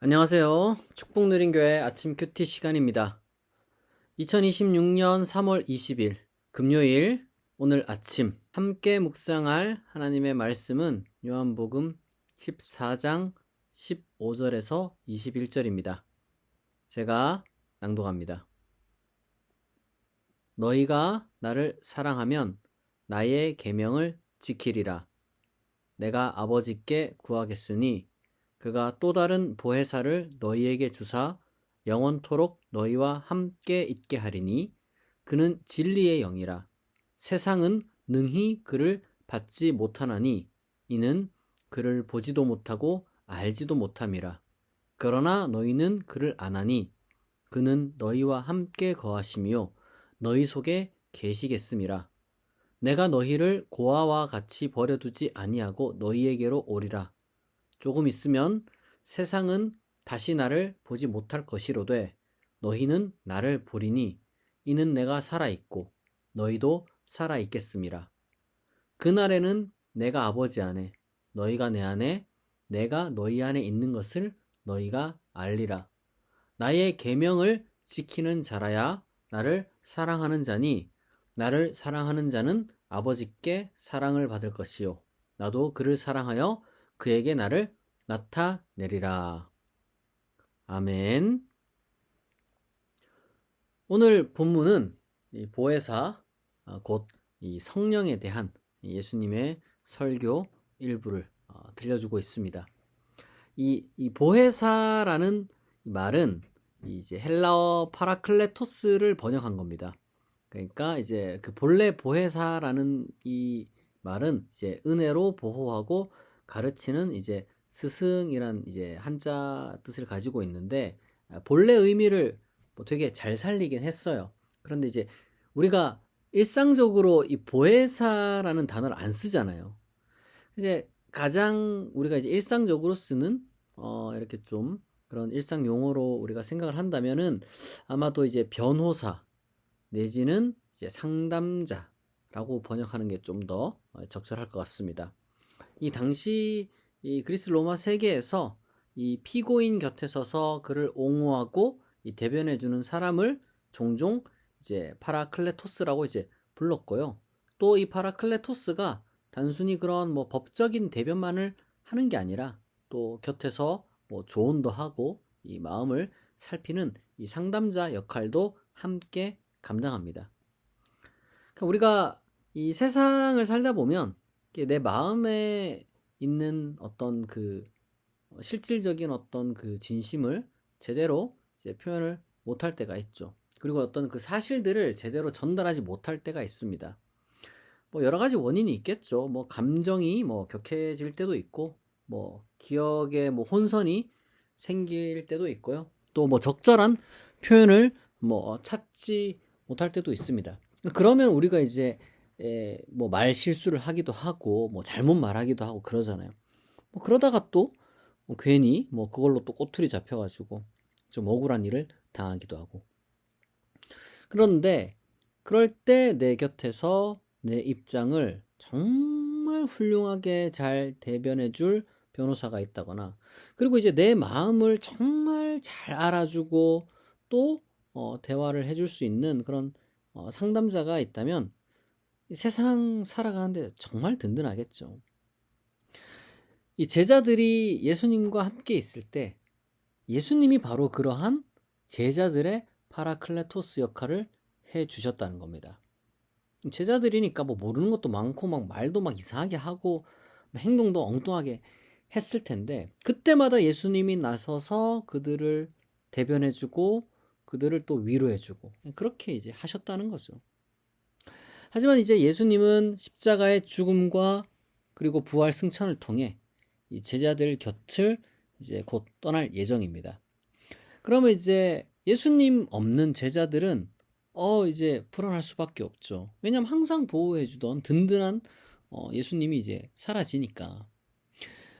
안녕하세요. 축복누린교회 아침 큐티 시간입니다. 2026년 3월 20일 금요일 오늘 아침 함께 묵상할 하나님의 말씀은 요한복음 14장 15절에서 21절입니다. 제가 낭독합니다. 너희가 나를 사랑하면 나의 계명을 지키리라. 내가 아버지께 구하겠으니 그가 또 다른 보혜사를 너희에게 주사 영원토록 너희와 함께 있게 하리니 그는 진리의 영이라. 세상은 능히 그를 받지 못하나니 이는 그를 보지도 못하고 알지도 못함이라. 그러나 너희는 그를 아나니 그는 너희와 함께 거하시며 너희 속에 계시겠음이라. 내가 너희를 고아와 같이 버려두지 아니하고 너희에게로 오리라. 조금 있으면 세상은 다시 나를 보지 못할 것이로되 너희는 나를 보리니 이는 내가 살아있고 너희도 살아있겠음이라. 그날에는 내가 아버지 안에 너희가 내 안에 내가 너희 안에 있는 것을 너희가 알리라. 나의 계명을 지키는 자라야 나를 사랑하는 자니 나를 사랑하는 자는 아버지께 사랑을 받을 것이요 나도 그를 사랑하여 그에게 나를 나타내리라. 아멘. 오늘 본문은 이 보혜사 곧 이 성령에 대한 예수님의 설교 일부를 들려주고 있습니다. 이 보혜사라는 말은 이제 헬라어 파라클레토스를 번역한 겁니다. 그러니까 이제 그 본래 보혜사라는 이 말은 이제 은혜로 보호하고 가르치는 이제 스승이란 이제 한자 뜻을 가지고 있는데 본래 의미를 뭐 되게 잘 살리긴 했어요. 그런데 이제 우리가 일상적으로 이 보혜사라는 단어를 안 쓰잖아요. 이제 가장 우리가 이제 일상적으로 쓰는 이렇게 좀 그런 일상 용어로 우리가 생각을 한다면은 아마도 이제 변호사 내지는 이제 상담자라고 번역하는 게 좀 더 적절할 것 같습니다. 이 당시 이 그리스 로마 세계에서 이 피고인 곁에 서서 그를 옹호하고 이 대변해주는 사람을 종종 이제 파라클레토스라고 이제 불렀고요. 또 이 파라클레토스가 단순히 그런 뭐 법적인 대변만을 하는 게 아니라 또 곁에서 뭐 조언도 하고 이 마음을 살피는 이 상담자 역할도 함께 감당합니다. 그러니까 우리가 이 세상을 살다 보면 내 마음에 있는 어떤 그 실질적인 어떤 그 진심을 제대로 이제 표현을 못할 때가 있죠. 그리고 어떤 그 사실들을 제대로 전달하지 못할 때가 있습니다. 뭐 여러 가지 원인이 있겠죠. 뭐 감정이 뭐 격해질 때도 있고, 뭐 기억에 뭐 혼선이 생길 때도 있고요. 또 뭐 적절한 표현을 뭐 찾지 못할 때도 있습니다. 그러면 우리가 이제 뭐 말 실수를 하기도 하고, 뭐 잘못 말하기도 하고 그러잖아요. 뭐 그러다가 또 뭐 괜히 뭐 그걸로 또 꼬투리 잡혀가지고 좀 억울한 일을 당하기도 하고. 그런데 그럴 때 내 곁에서 내 입장을 정말 훌륭하게 잘 대변해줄 변호사가 있다거나, 그리고 이제 내 마음을 정말 잘 알아주고 또 대화를 해줄 수 있는 그런 상담자가 있다면 이 세상 살아가는데 정말 든든하겠죠. 이 제자들이 예수님과 함께 있을 때 예수님이 바로 그러한 제자들의 파라클레토스 역할을 해 주셨다는 겁니다. 제자들이니까 뭐 모르는 것도 많고 막 말도 막 이상하게 하고 행동도 엉뚱하게 했을 텐데 그때마다 예수님이 나서서 그들을 대변해주고 그들을 또 위로해주고 그렇게 이제 하셨다는 거죠. 하지만 이제 예수님은 십자가의 죽음과 그리고 부활 승천을 통해 이 제자들 곁을 이제 곧 떠날 예정입니다. 그러면 이제 예수님 없는 제자들은 이제 불안할 수밖에 없죠. 왜냐면 항상 보호해주던 든든한 예수님이 이제 사라지니까.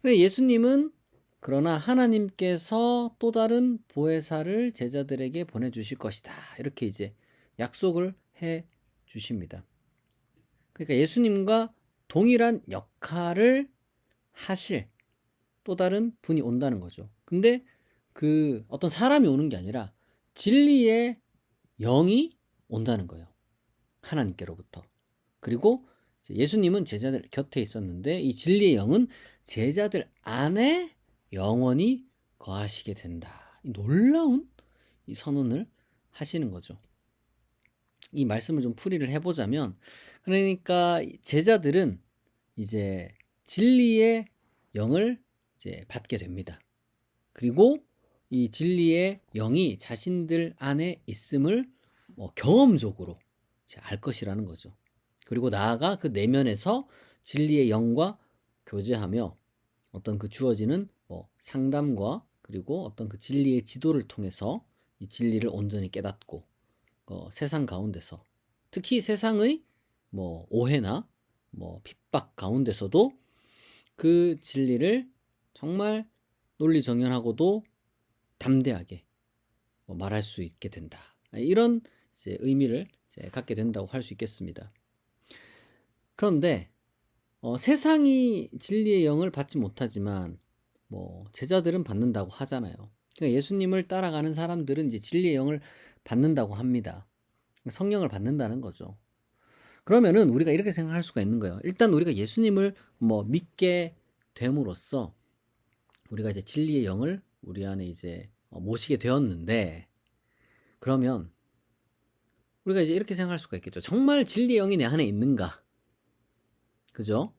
그래 예수님은 그러나 하나님께서 또 다른 보혜사를 제자들에게 보내주실 것이다. 이렇게 이제 약속을 해 주십니다. 그러니까 예수님과 동일한 역할을 하실 또 다른 분이 온다는 거죠. 근데 그 어떤 사람이 오는 게 아니라 진리의 영이 온다는 거예요. 하나님께로부터. 그리고 예수님은 제자들 곁에 있었는데 이 진리의 영은 제자들 안에 영원히 거하시게 된다. 이 놀라운 이 선언을 하시는 거죠. 이 말씀을 좀 풀이를 해보자면, 그러니까 제자들은 이제 진리의 영을 이제 받게 됩니다. 그리고 이 진리의 영이 자신들 안에 있음을 경험적으로 알 것이라는 거죠. 그리고 나아가 그 내면에서 진리의 영과 교제하며 어떤 그 주어지는 상담과 그리고 어떤 그 진리의 지도를 통해서 이 진리를 온전히 깨닫고 세상 가운데서 특히 세상의 오해나 핍박 가운데서도 그 진리를 정말 논리정연하고도 담대하게 말할 수 있게 된다. 이런 이제 의미를 이제 갖게 된다고 할 수 있겠습니다. 그런데 세상이 진리의 영을 받지 못하지만 제자들은 받는다고 하잖아요. 그러니까 예수님을 따라가는 사람들은 이제 진리의 영을 받는다고 합니다. 성령을 받는다는 거죠. 그러면은 우리가 이렇게 생각할 수가 있는 거예요. 일단 우리가 예수님을 믿게 됨으로써 우리가 이제 진리의 영을 우리 안에 이제 모시게 되었는데, 그러면 우리가 이제 이렇게 생각할 수가 있겠죠. 정말 진리의 영이 내 안에 있는가? 그죠?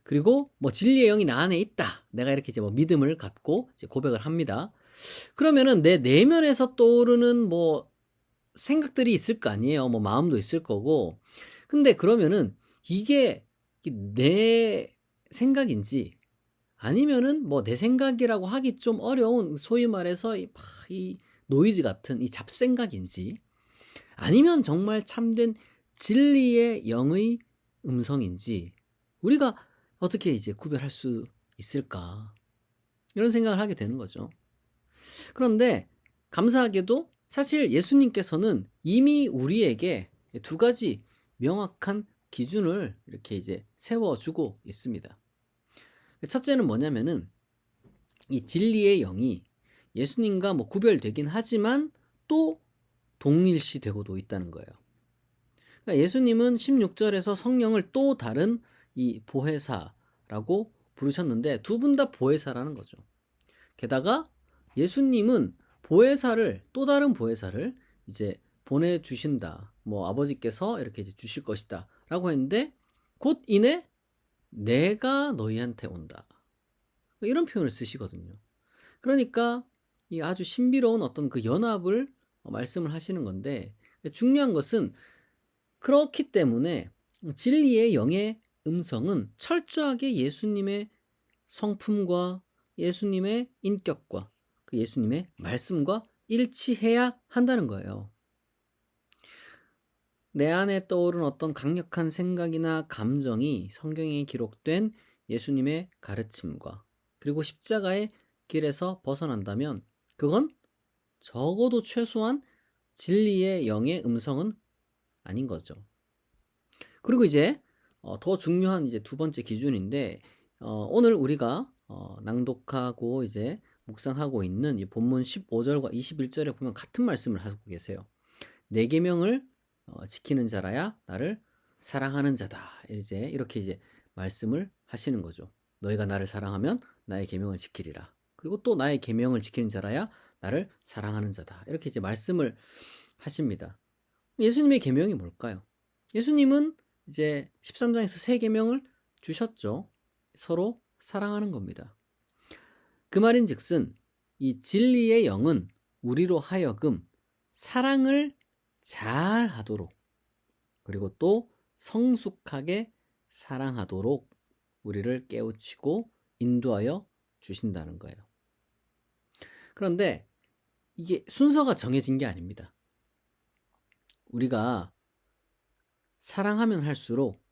그리고 진리의 영이 나 안에 있다. 내가 이렇게 이제 믿음을 갖고 이제 고백을 합니다. 그러면은 내 내면에서 떠오르는 생각들이 있을 거 아니에요. 마음도 있을 거고. 근데 그러면은 이게 내 생각인지 아니면은 내 생각이라고 하기 좀 어려운 소위 말해서 이 노이즈 같은 이 잡생각인지 아니면 정말 참된 진리의 영의 음성인지 우리가 어떻게 이제 구별할 수 있을까? 이런 생각을 하게 되는 거죠. 그런데 감사하게도 사실 예수님께서는 이미 우리에게 두 가지 명확한 기준을 이렇게 이제 세워주고 있습니다. 첫째는 뭐냐면은 이 진리의 영이 예수님과 구별되긴 하지만 또 동일시되고도 있다는 거예요. 그러니까 예수님은 16절에서 성령을 또 다른 이 보혜사라고 부르셨는데 두 분 다 보혜사라는 거죠. 게다가 예수님은 보혜사를 또 다른 보혜사를 이제 보내주신다. 아버지께서 이렇게 이제 주실 것이다. 라고 했는데 곧 이내 내가 너희한테 온다. 이런 표현을 쓰시거든요. 그러니까 이 아주 신비로운 어떤 그 연합을 말씀을 하시는 건데, 중요한 것은 그렇기 때문에 진리의 영의 음성은 철저하게 예수님의 성품과 예수님의 인격과 그 예수님의 말씀과 일치해야 한다는 거예요. 내 안에 떠오른 어떤 강력한 생각이나 감정이 성경에 기록된 예수님의 가르침과 그리고 십자가의 길에서 벗어난다면 그건 적어도 최소한 진리의 영의 음성은 아닌 거죠. 그리고 이제 더 중요한 이제 두 번째 기준인데, 오늘 우리가 낭독하고 이제 묵상하고 있는 이 본문 15절과 21절에 보면 같은 말씀을 하고 계세요. 내 계명을 지키는 자라야 나를 사랑하는 자다. 이제 이렇게 이제 말씀을 하시는 거죠. 너희가 나를 사랑하면 나의 계명을 지키리라. 그리고 또 나의 계명을 지키는 자라야 나를 사랑하는 자다. 이렇게 이제 말씀을 하십니다. 예수님의 계명이 뭘까요? 예수님은 이제 13장에서 세 계명을 주셨죠. 서로 사랑하는 겁니다. 그 말인즉슨 이 진리의 영은 우리로 하여금 사랑을 잘 하도록 그리고 또 성숙하게 사랑하도록 우리를 깨우치고 인도하여 주신다는 거예요. 그런데 이게 순서가 정해진 게 아닙니다. 우리가 사랑하면 할수록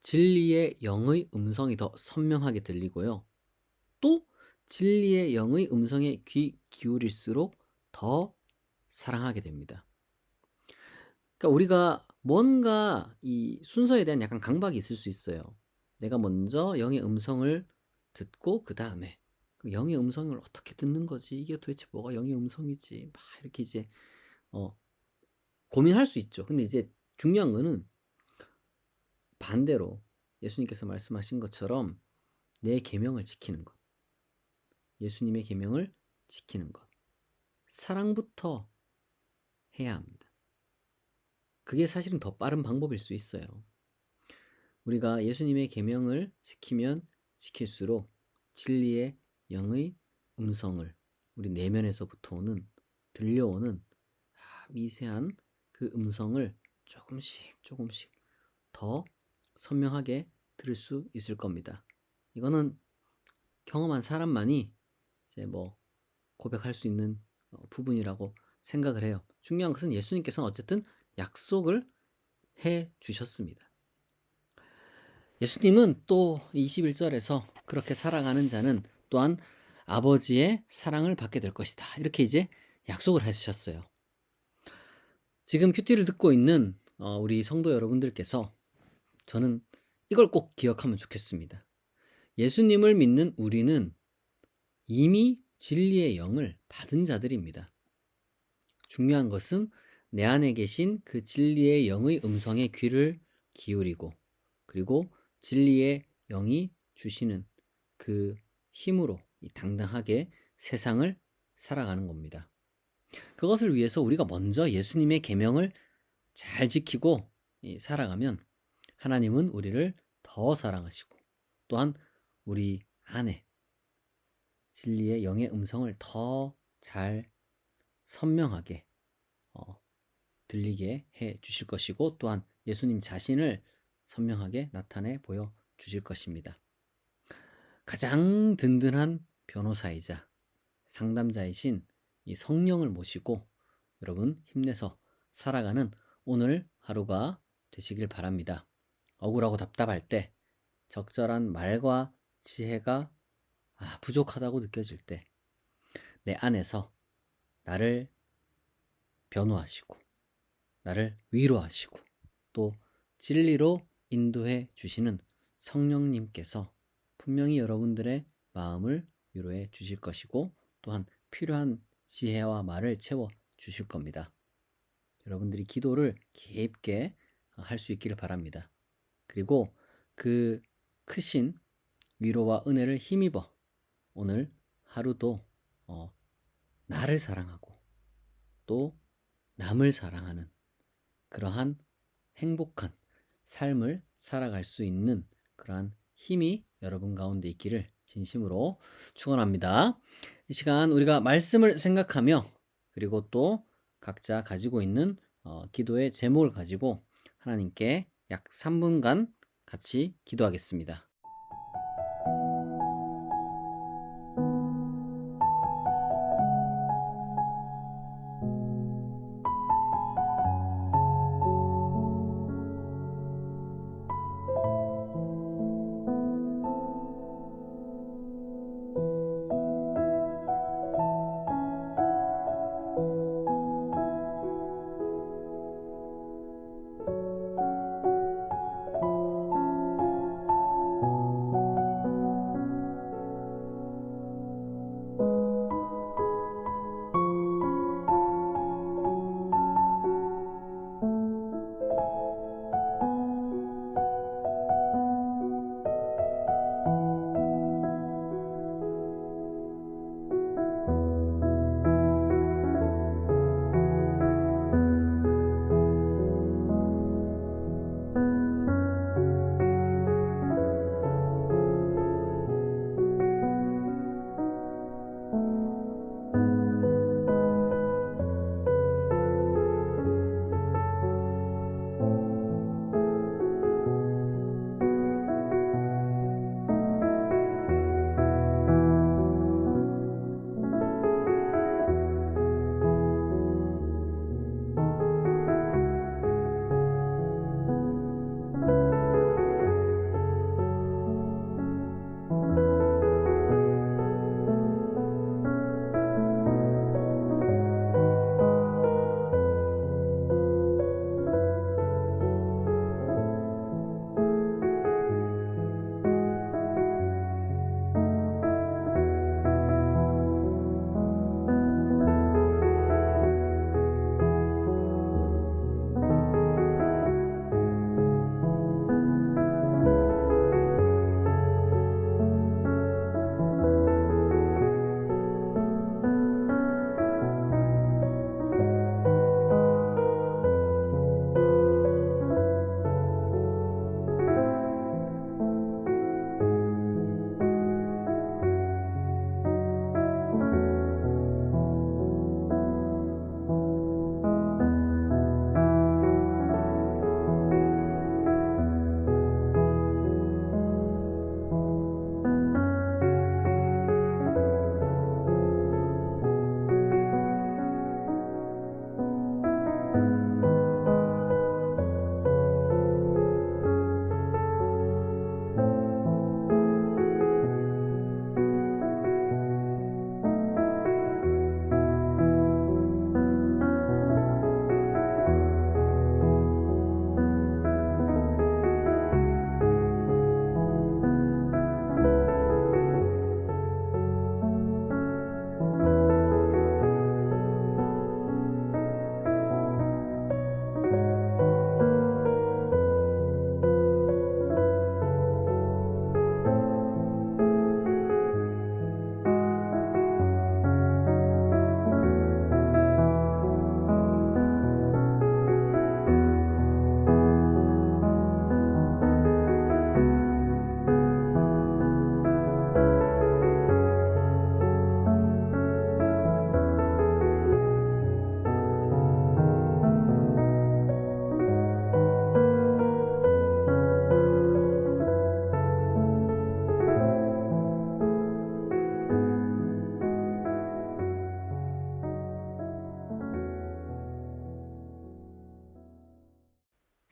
진리의 영의 음성이 더 선명하게 들리고요. 또 진리의 영의 음성에 귀 기울일수록 더 사랑하게 됩니다. 그러니까 우리가 뭔가 이 순서에 대한 약간 강박이 있을 수 있어요. 내가 먼저 영의 음성을 듣고 그 다음에 그 영의 음성을 어떻게 듣는 거지? 이게 도대체 뭐가 영의 음성이지? 막 이렇게 이제 고민할 수 있죠. 근데 이제 중요한 거는 반대로 예수님께서 말씀하신 것처럼 내 계명을 지키는 것. 예수님의 계명을 지키는 것. 사랑부터 해야 합니다. 그게 사실은 더 빠른 방법일 수 있어요. 우리가 예수님의 계명을 지키면 지킬수록 진리의 영의 음성을 우리 내면에서부터 오는 들려오는 미세한 그 음성을 조금씩 더 선명하게 들을 수 있을 겁니다. 이거는 경험한 사람만이 이제 뭐 고백할 수 있는 부분이라고 생각을 해요. 중요한 것은 예수님께서는 어쨌든 약속을 해 주셨습니다. 예수님은 또 21절에서 그렇게 살아가는 자는 또한 아버지의 사랑을 받게 될 것이다. 이렇게 이제 약속을 해주셨어요. 지금 큐티를 듣고 있는 우리 성도 여러분들께서 저는 이걸 꼭 기억하면 좋겠습니다. 예수님을 믿는 우리는 이미 진리의 영을 받은 자들입니다. 중요한 것은 내 안에 계신 그 진리의 영의 음성에 귀를 기울이고 그리고 진리의 영이 주시는 그 힘으로 당당하게 세상을 살아가는 겁니다. 그것을 위해서 우리가 먼저 예수님의 계명을 잘 지키고 살아가면 하나님은 우리를 더 사랑하시고 또한 우리 안에 진리의 영의 음성을 더 잘 선명하게 들리게 해 주실 것이고 또한 예수님 자신을 선명하게 나타내 보여 주실 것입니다. 가장 든든한 변호사이자 상담자이신 이 성령을 모시고 여러분 힘내서 살아가는 오늘 하루가 되시길 바랍니다. 억울하고 답답할 때 적절한 말과 지혜가 부족하다고 느껴질 때 내 안에서 나를 변호하시고 나를 위로하시고 또 진리로 인도해 주시는 성령님께서 분명히 여러분들의 마음을 위로해 주실 것이고 또한 필요한 지혜와 말을 채워 주실 겁니다. 여러분들이 기도를 깊게 할 수 있기를 바랍니다. 그리고 그 크신 위로와 은혜를 힘입어 오늘 하루도 나를 사랑하고 또 남을 사랑하는 그러한 행복한 삶을 살아갈 수 있는 그러한 힘이 여러분 가운데 있기를 진심으로 축원합니다. 이 시간 우리가 말씀을 생각하며 그리고 또 각자 가지고 있는 기도의 제목을 가지고 하나님께 약 3분간 같이 기도하겠습니다.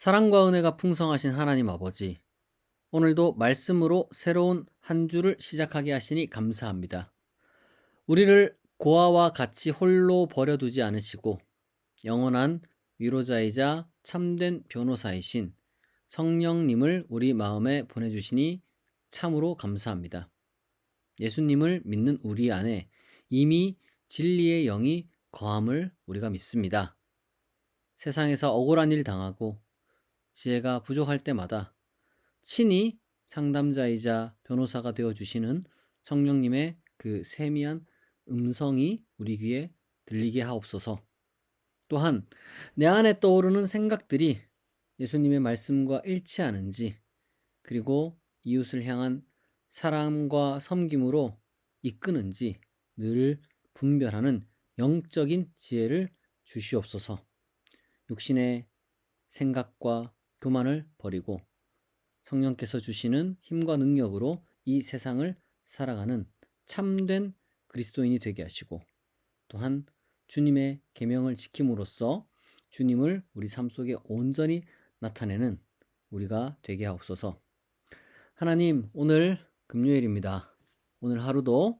사랑과 은혜가 풍성하신 하나님 아버지, 오늘도 말씀으로 새로운 한 주를 시작하게 하시니 감사합니다. 우리를 고아와 같이 홀로 버려두지 않으시고 영원한 위로자이자 참된 변호사이신 성령님을 우리 마음에 보내주시니 참으로 감사합니다. 예수님을 믿는 우리 안에 이미 진리의 영이 거함을 우리가 믿습니다. 세상에서 억울한 일 당하고 지혜가 부족할 때마다 친히 상담자이자 변호사가 되어주시는 성령님의 그 세미한 음성이 우리 귀에 들리게 하옵소서. 또한 내 안에 떠오르는 생각들이 예수님의 말씀과 일치하는지, 그리고 이웃을 향한 사랑과 섬김으로 이끄는지 늘 분별하는 영적인 지혜를 주시옵소서. 육신의 생각과 교만을 버리고 성령께서 주시는 힘과 능력으로 이 세상을 살아가는 참된 그리스도인이 되게 하시고, 또한 주님의 계명을 지킴으로써 주님을 우리 삶 속에 온전히 나타내는 우리가 되게 하옵소서. 하나님, 오늘 금요일입니다. 오늘 하루도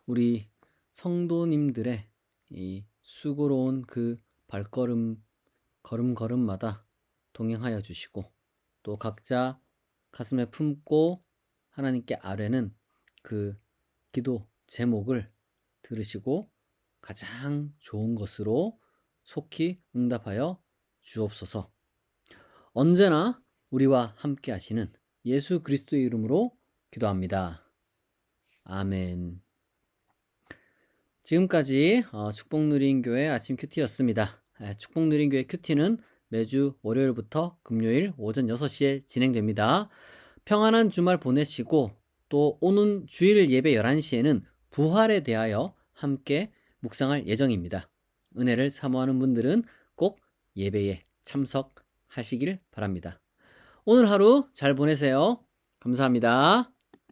우리 성도님들의 이 수고로운 그 발걸음 걸음걸음마다 동행하여 주시고, 또 각자 가슴에 품고 하나님께 아뢰는 그 기도 제목을 들으시고 가장 좋은 것으로 속히 응답하여 주옵소서. 언제나 우리와 함께 하시는 예수 그리스도의 이름으로 기도합니다. 아멘. 지금까지 축복누린교회 아침 큐티였습니다. 축복누린교회 큐티는 매주 월요일부터 금요일 오전 6시에 진행됩니다. 평안한 주말 보내시고, 또 오는 주일 예배 11시에는 부활에 대하여 함께 묵상할 예정입니다. 은혜를 사모하는 분들은 꼭 예배에 참석하시길 바랍니다. 오늘 하루 잘 보내세요. 감사합니다.